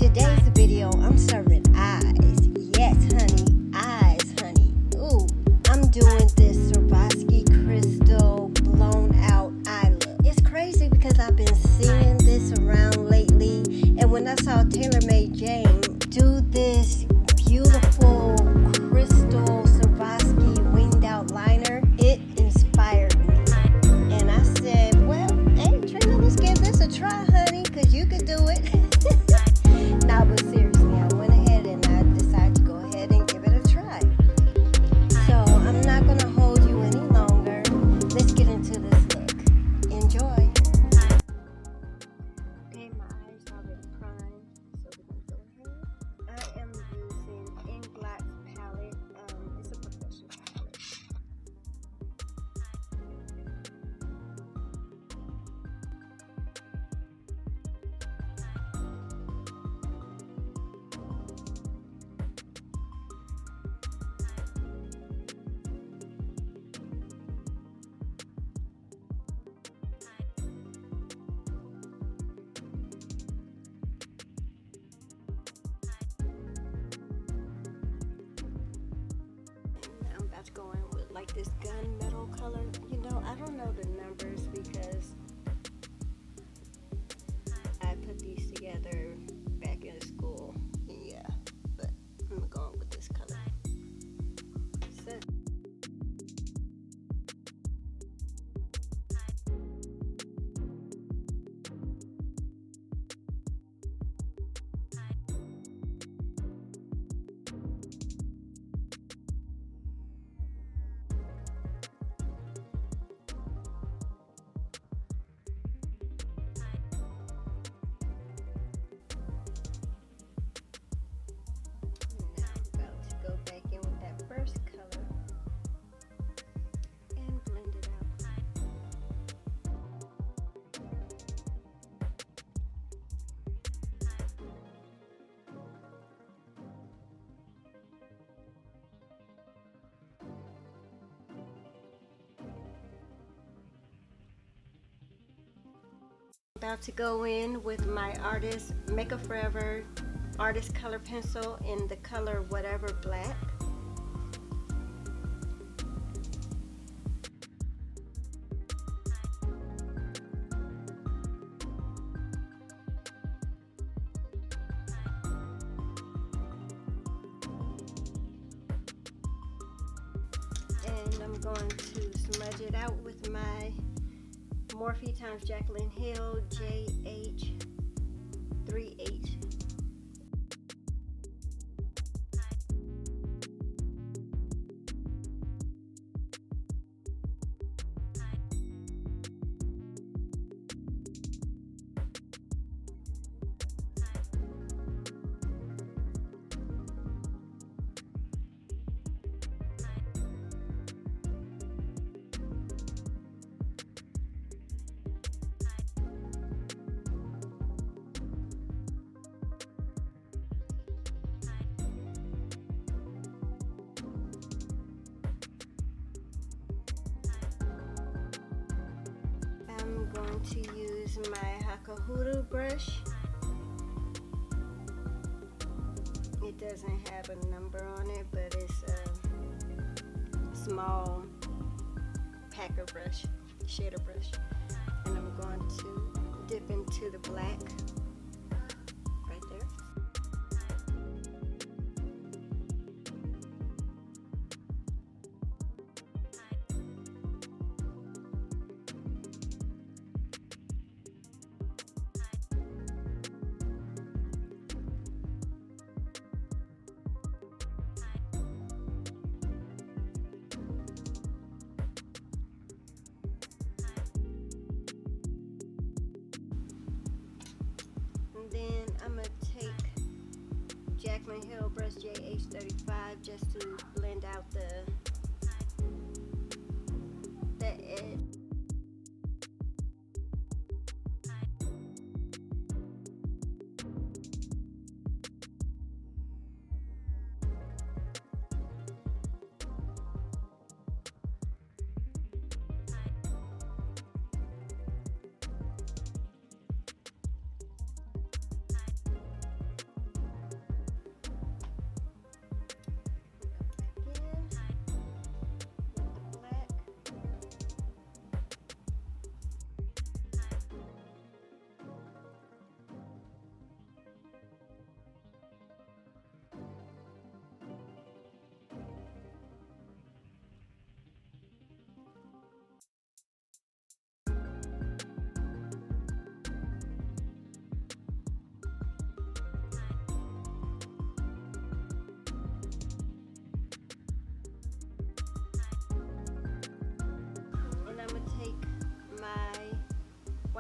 today's video, I'm serving eyes. Yes, honey, eyes, honey. Ooh, I'm doing this Euphoria Crystal blown out eye look. It's crazy because I've been seeing this around lately, and when I saw Taylor Made Jane do this beautiful crystal Swarovski winged out liner, it inspired me. And I said, well, hey Trina, let's give this a try, honey, because you could do it. Nah, but seriously, I went ahead and I decided to go ahead and give it a try. So I'm not going to hold you any longer. Let's get into this look. Enjoy. Okay, my eyes are already primed, so we're going to go ahead. I am using Inglot's palette. It's a professional palette. To go in with like this gunmetal color. You know, I don't know the numbers because I put these together back in school. Yeah, but I'm going with this color. So, first color and blend it out. About to go in with my Artist Makeup Forever Artist Color Pencil in the color Whatever Black. And I'm going to smudge it out with my Morphe times Jaclyn Hill JH3H. I'm going to use my Hakuhuru brush. It doesn't have a number on it, but it's a small packer brush, shader brush. And I'm going to dip into the black right there. Then I'm going to take Jaclyn Hill brush JH35 just to blend out the edge.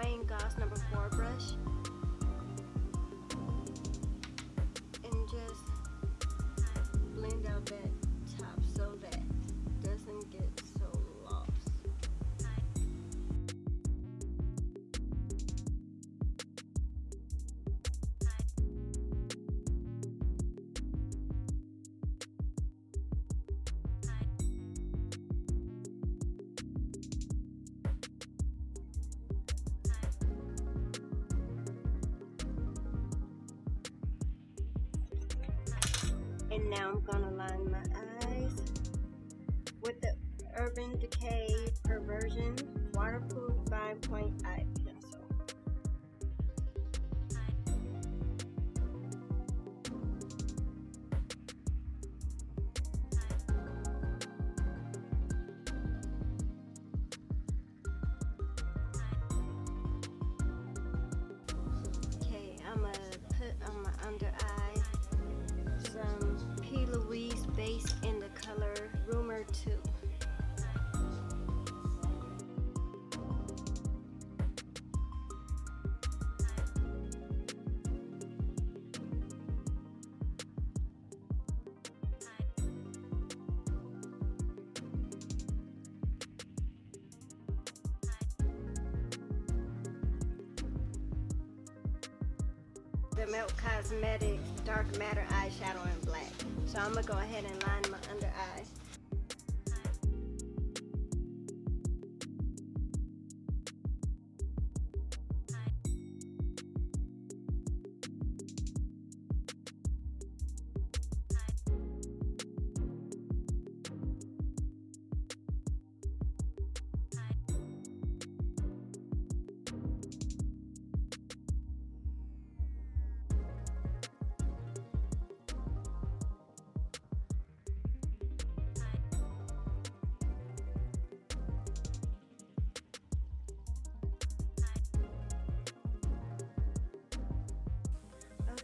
Wayne Goss number 4 brush and just blend out that top so that it doesn't get so lost. And now I'm gonna line my eyes with the Urban Decay Perversion Waterproof 5-point eye pencil. Okay, I'm gonna put on my under eye some PLOUISE base in the color Rumor 2. The Melt Cosmetics Dark Matter eyeshadow in black. So I'm gonna go ahead and line my under eye.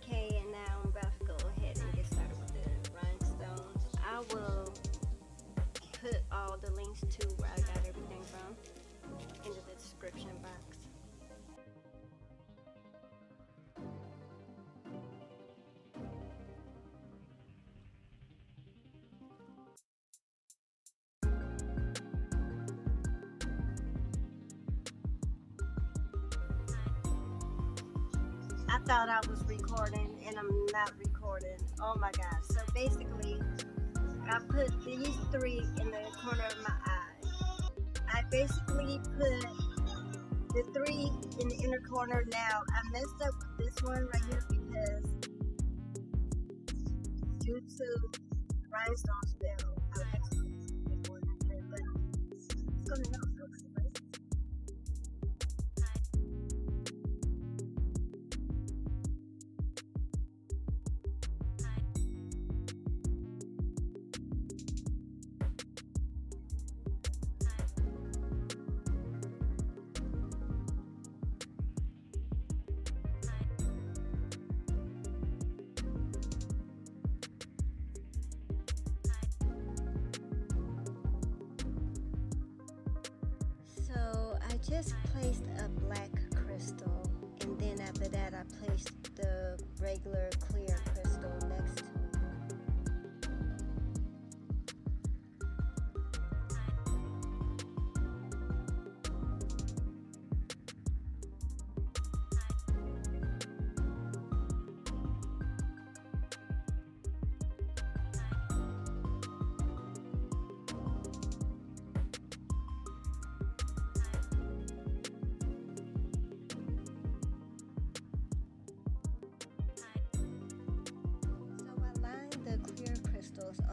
Okay, and now I'm about to go ahead and get started with the rhinestones. I will put all the links to where I got everything from into the description box. I thought I was recording and I'm not recording. Oh my gosh. So basically, I put these 3 in the corner of my eye. I basically put the 3 in the inner corner. Now, I messed up with this one right here because due to rhinestones fell, I actually put one in here, but it's gonna help fix it, right? So I just placed a black crystal, and then after that I placed the regular clear crystal next to it.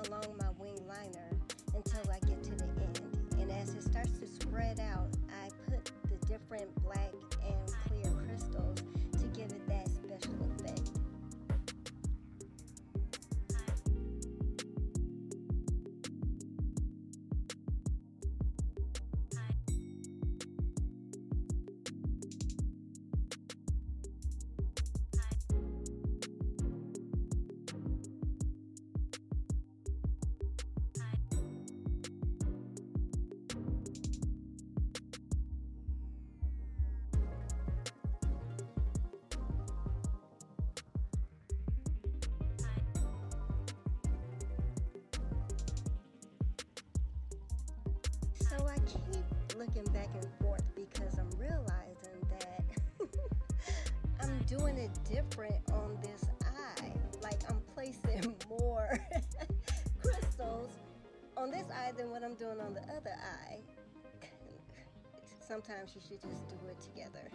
Along my wing liner until I get to the end, and as it starts to spread out, I put the different black and clear crystals to give it that special effect. looking back and forth because I'm realizing that I'm doing it different on this eye. Like I'm placing more crystals on this eye than what I'm doing on the other eye. Sometimes you should just do it together.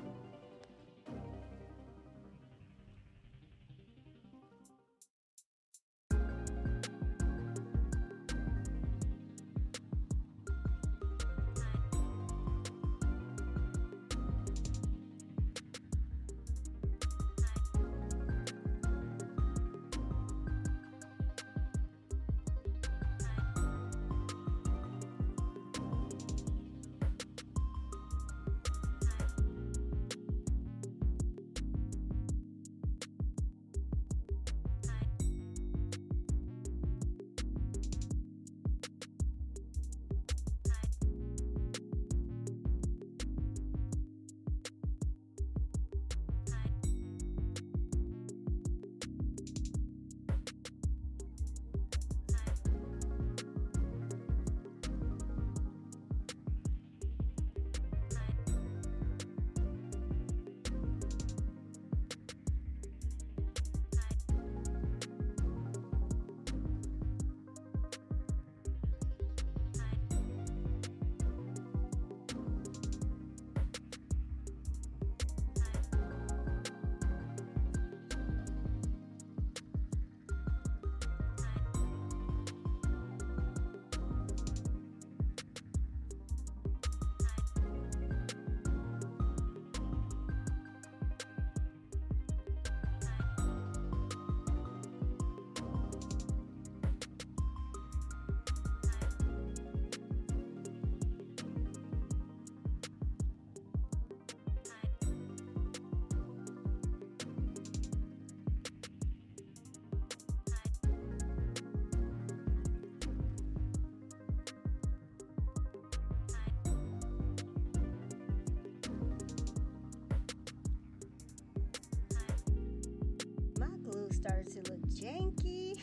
Started to look janky.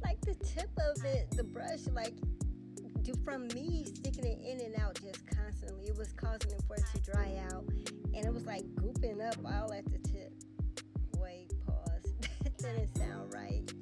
Like the tip of it, the brush, like from me sticking it in and out just constantly, it was causing it for it to dry out, and it was like gooping up all at the tip. Wait, pause. That didn't sound right.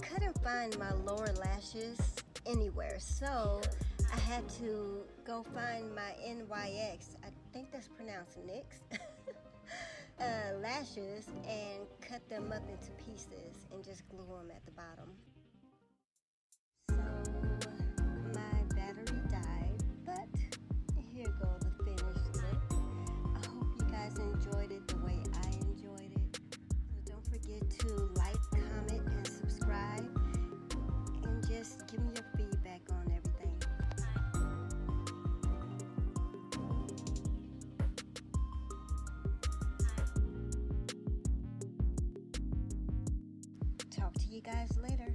couldn't find my lower lashes anywhere, so I had to go find my NYX, I think that's pronounced NYX, lashes, and cut them up into pieces and just glue them at the bottom. So my battery died, but here goes the finished look. I hope you guys enjoyed it the way I enjoyed it. So don't forget to like, comment, and subscribe, and just give me your feedback on everything. Talk to you guys later.